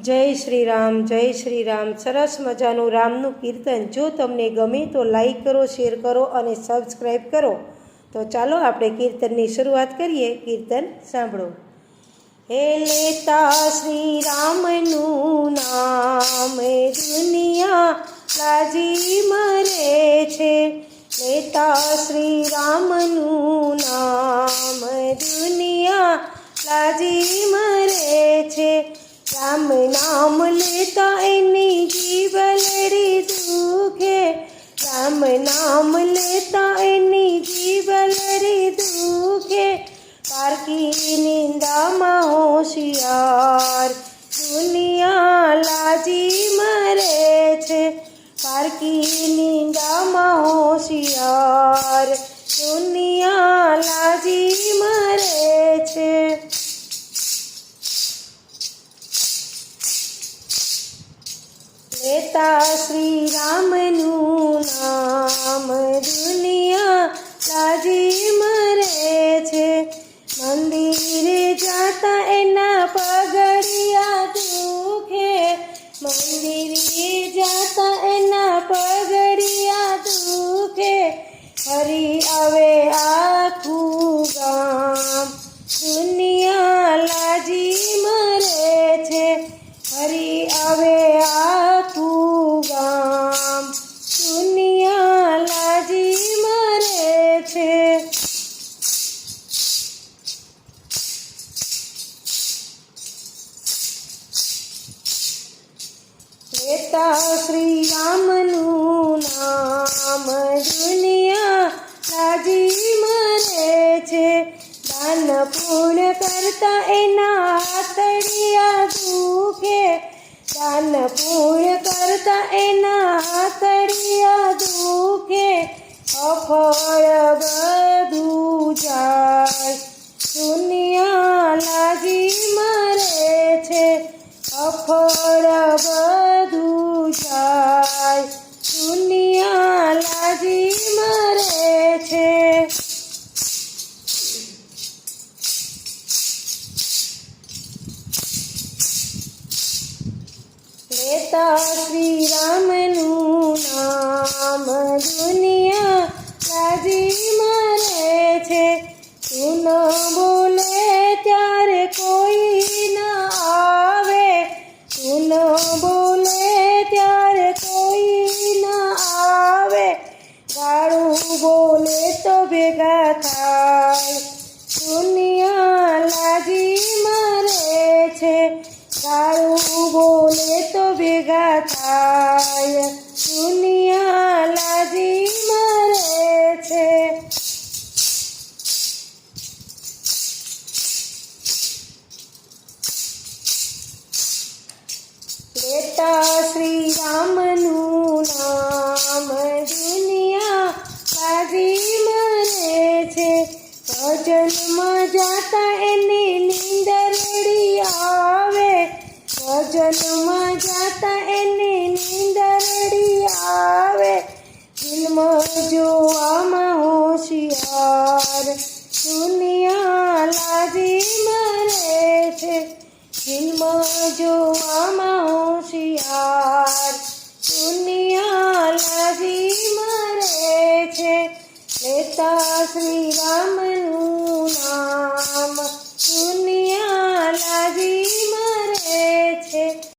જય શ્રી રામ। સરસ મજાનું રામનું કીર્તન જો તમને ગમે તો લાઈક કરો, શેર કરો અને સબસ્ક્રાઈબ કરો। તો ચાલો આપણે કીર્તનની શરૂઆત કરીએ। કીર્તન સાંભળો। હે લેતા શ્રી રામનું નામ દુનિયા લાજી મરે છે। લેતા શ્રી રામનું નામ દુનિયા લાજી મરે છે। રામ નામ લેતા એની જીવલડી દુખે। રામ નામ લેતા એની જીવલડી દુખે। પારકી નિંદામાં હોશિયાર દુનિયા લાજી મરે છે। પારકી નિંદામાં હોશિયાર દુનિયા લાજી મરે છે। લેતા શ્રી રામનું નામ દુનિયા લાજી મરે છે। મંદિરે જાતા એના પગડિયા દુખે। મંદિરે જાતા એના પગડિયા દુખે। હરી આવે આખું ગામ દુનિયા લાજી મરે છે। હરી આવે આખું ગામ દુનિયા લાજી મરે છે। લેતા શ્રી રામનું નામ દુનિયા લાજી મરે છે। દાન પૂર્ણ કરતા એના હાથડિયા દુખે। દાન પૂર્ણ કરતા એના હાથડિયા દુખે। અફળ બધું જાય દુનિયા લાજી મરે છે। અફળ બધું જાય દુનિયા લાજી મરે છે। લેતા શ્રી રામનું નામ દુનિયા લાજી મરે છે। તું ન બોલે ત્યારે કોઈ ન આવે। તું ન બોલે ત્યારે કોઈ ન આવે। ગાળું બોલે તો ભેગા થાય દુનિયા લાજી મરે છે। ગાળું બોલે તો ભેગા થાય દુનિયા લાજી મરે છે। લેતા શ્રી રામનું નામ દુનિયા લાજી મરે છે। ભજનમાં જાતા એને નીંદરડી આવે। ભજનમાં જાતા એને નીંદરડી આવે। ફિલ્મ જોવામાં હોશિયાર દુનિયા લાજી મરે છે। ફિલ્મ જોવામાં હોશિયાર દુનિયા લાજી મરે છે। લેતા શ્રી રામ